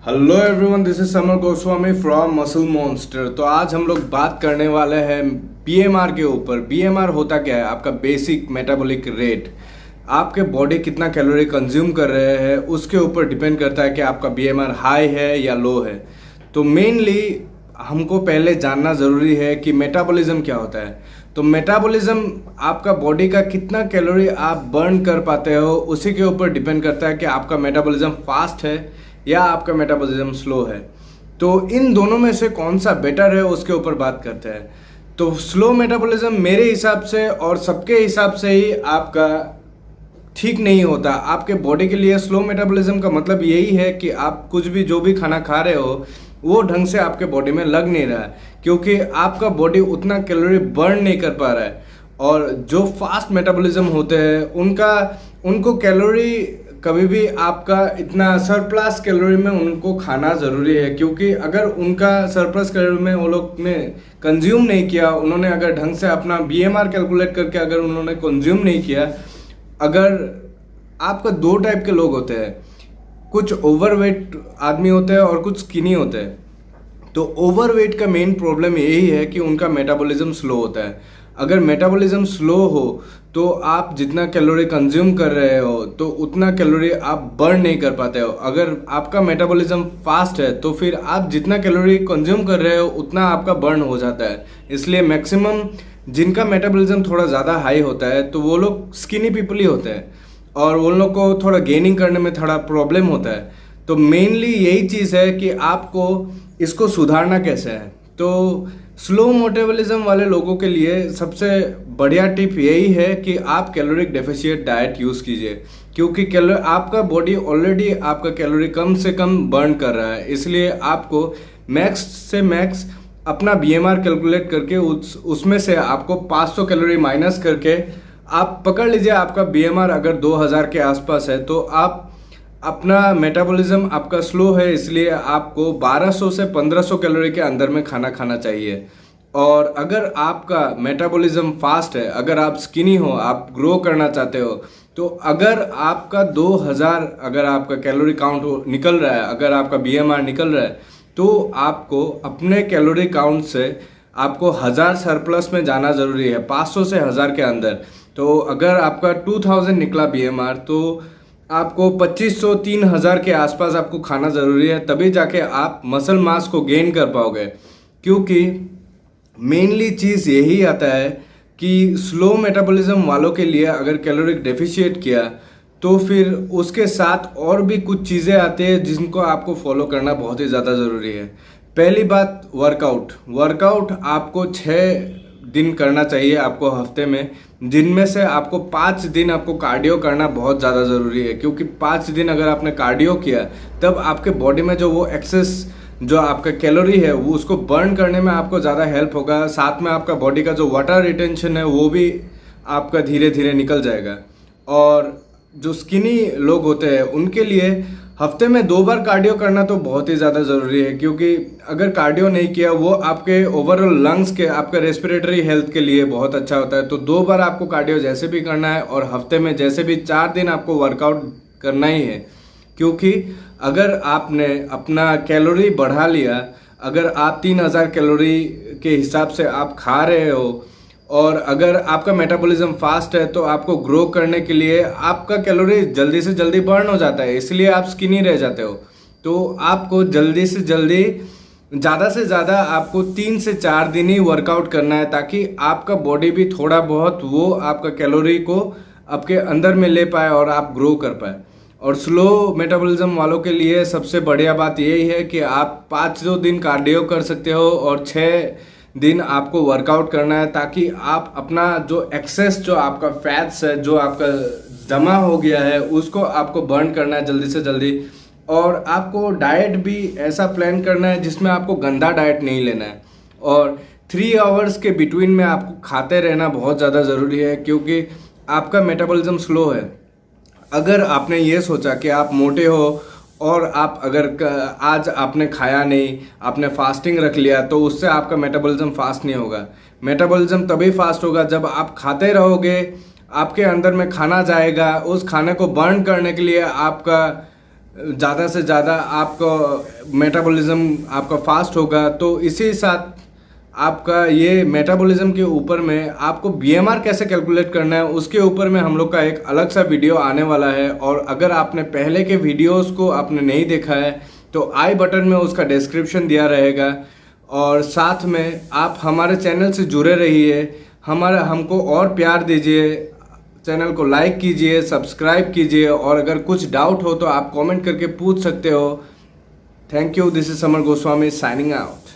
Hello everyone, this is summer Goswami from muscle monster. तो आज हम लोग बात करने वाले हैं बीएमआर के ऊपर। बीएमआर होता क्या है? आपका बेसिक मेटाबॉलिक रेट। आपके बॉडी कितना कैलोरी कंज्यूम कर रहे हैं उसके ऊपर डिपेंड करता है कि आपका बीएमआर हाई है या लो है। तो मेनली हमको पहले जानना ज़रूरी है कि मेटाबॉलिज्म क्या होता है। तो मेटाबॉलिज्म आपका बॉडी का कितना कैलोरी आप बर्न कर पाते हो उसी के ऊपर डिपेंड करता है कि आपका मेटाबॉलिज्म फास्ट है या आपका मेटाबॉलिज्म स्लो है। तो इन दोनों में से कौन सा बेटर है उसके ऊपर बात करते हैं। तो स्लो मेटाबॉलिज्म मेरे हिसाब से और सबके हिसाब से ही आपका ठीक नहीं होता। आपके बॉडी के लिए स्लो मेटाबॉलिज्म का मतलब यही है कि आप कुछ भी जो भी खाना खा रहे हो वो ढंग से आपके बॉडी में लग नहीं रहा है, क्योंकि आपका बॉडी उतना कैलोरी बर्न नहीं कर पा रहा है। और जो फास्ट मेटाबॉलिज्म होते हैं उनको कैलोरी कभी भी आपका इतना सरप्लस कैलोरी में उनको खाना ज़रूरी है, क्योंकि अगर उनका सरप्लस कैलोरी में वो लोग ने कंज्यूम नहीं किया, उन्होंने अगर ढंग से अपना बीएमआर कैलकुलेट करके अगर उन्होंने कंज्यूम नहीं किया। अगर आपका दो टाइप के लोग होते हैं, कुछ ओवरवेट आदमी होते हैं और कुछ स्किनी होते हैं। तो ओवरवेट का मेन प्रॉब्लम यही है कि उनका मेटाबॉलिज्म स्लो होता है। अगर मेटाबॉलिज्म स्लो हो तो आप जितना कैलोरी कंज्यूम कर रहे हो तो उतना कैलोरी आप बर्न नहीं कर पाते हो। अगर आपका मेटाबॉलिज्म फास्ट है तो फिर आप जितना कैलोरी कंज्यूम कर रहे हो उतना आपका बर्न हो जाता है। इसलिए मैक्सिमम जिनका मेटाबॉलिज्म थोड़ा ज़्यादा हाई होता है तो वो लोग स्किनी पीपल ही होते हैं और उन लोग को थोड़ा गेनिंग करने में थोड़ा प्रॉब्लम होता है। तो मेनली यही चीज़ है कि आपको इसको सुधारना कैसे है। तो स्लो मेटाबॉलिज्म वाले लोगों के लिए सबसे बढ़िया टिप यही है कि आप कैलोरिक डेफिशिएंट डाइट यूज़ कीजिए, क्योंकि आपका बॉडी ऑलरेडी आपका कैलोरी कम से कम बर्न कर रहा है। इसलिए आपको मैक्स से मैक्स अपना बीएमआर कैलकुलेट करके उसमें से आपको 500 कैलोरी माइनस करके आप पकड़ लीजिए। आपका बीएमआर अगर 2000 के आसपास है तो आप अपना मेटाबॉलिज्म आपका स्लो है, इसलिए आपको 1200 से 1500 कैलोरी के अंदर में खाना खाना चाहिए। और अगर आपका मेटाबॉलिज्म फास्ट है, अगर आप स्किनी हो, आप ग्रो करना चाहते हो, तो अगर आपका 2000 अगर आपका कैलोरी काउंट निकल रहा है, अगर आपका बीएमआर निकल रहा है, तो आपको अपने कैलोरी काउंट से आपको 1000 सरप्लस में जाना ज़रूरी है, 500 से 1000 के अंदर। तो अगर आपका 2000 निकला बीएमआर तो आपको 2500 3000 के आसपास आपको खाना ज़रूरी है, तभी जाके आप मसल मास को गेन कर पाओगे। क्योंकि मेनली चीज़ यही आता है कि स्लो मेटाबॉलिज्म वालों के लिए अगर कैलोरिक डेफिशिएट किया तो फिर उसके साथ और भी कुछ चीज़ें आती हैं जिनको आपको फॉलो करना बहुत ही ज़्यादा ज़रूरी है। पहली बात, वर्कआउट आपको 6 दिन करना चाहिए आपको हफ्ते में, जिनमें से आपको 5 दिन आपको कार्डियो करना बहुत ज़्यादा ज़रूरी है। क्योंकि 5 दिन अगर आपने कार्डियो किया तब आपके बॉडी में जो वो एक्सेस जो आपका कैलोरी है वो उसको बर्न करने में आपको ज़्यादा हेल्प होगा। साथ में आपका बॉडी का जो वाटर रिटेंशन है वो भी आपका धीरे धीरे निकल जाएगा। और जो स्किनी लोग होते हैं उनके लिए हफ्ते में 2 बार कार्डियो करना तो बहुत ही ज़्यादा ज़रूरी है, क्योंकि अगर कार्डियो नहीं किया वो आपके ओवरऑल लंग्स के, आपका रेस्पिरेटरी हेल्थ के लिए बहुत अच्छा होता है। तो 2 बार आपको कार्डियो जैसे भी करना है और हफ्ते में जैसे भी 4 दिन आपको वर्कआउट करना ही है। क्योंकि अगर आपने अपना कैलोरी बढ़ा लिया, अगर आप 3000 कैलोरी के हिसाब से आप खा रहे हो और अगर आपका मेटाबॉलिज्म फास्ट है तो आपको ग्रो करने के लिए आपका कैलोरी जल्दी से जल्दी बर्न हो जाता है, इसलिए आप स्किनी रह जाते हो। तो आपको जल्दी से जल्दी ज़्यादा से ज़्यादा आपको 3 से 4 दिन ही वर्कआउट करना है, ताकि आपका बॉडी भी थोड़ा बहुत वो आपका कैलोरी को आपके अंदर में ले पाए और आप ग्रो कर पाए। और स्लो मेटाबॉलिज्म वालों के लिए सबसे बढ़िया बात यही है कि आप 5 दिन कार्डियो कर सकते हो और 6 दिन आपको वर्कआउट करना है, ताकि आप अपना जो एक्सेस जो आपका फैट्स है, जो आपका जमा हो गया है, उसको आपको बर्न करना है जल्दी से जल्दी। और आपको डाइट भी ऐसा प्लान करना है जिसमें आपको गंदा डाइट नहीं लेना है। और 3 आवर्स के बिटवीन में आपको खाते रहना बहुत ज़्यादा ज़रूरी है, क्योंकि आपका मेटाबॉलिज्म स्लो है। अगर आपने ये सोचा कि आप मोटे हो और आप अगर आज आपने खाया नहीं, आपने फास्टिंग रख लिया, तो उससे आपका मेटाबॉलिज्म फास्ट नहीं होगा। मेटाबॉलिज्म तभी फास्ट होगा जब आप खाते रहोगे, आपके अंदर में खाना जाएगा, उस खाने को बर्न करने के लिए आपका ज़्यादा से ज़्यादा आपका मेटाबॉलिज्म आपका फास्ट होगा। तो इसी साथ आपका ये मेटाबॉलिज्म के ऊपर में आपको बीएमआर कैसे कैलकुलेट करना है उसके ऊपर में हम लोग का एक अलग सा वीडियो आने वाला है। और अगर आपने पहले के वीडियोस को आपने नहीं देखा है तो आई बटन में उसका डिस्क्रिप्शन दिया रहेगा। और साथ में आप हमारे चैनल से जुड़े रहिए, हमको और प्यार दीजिए, चैनल को लाइक कीजिए, सब्सक्राइब कीजिए, और अगर कुछ डाउट हो तो आप कमेंट करके पूछ सकते हो। Thank you, this is summer Goswami signing out.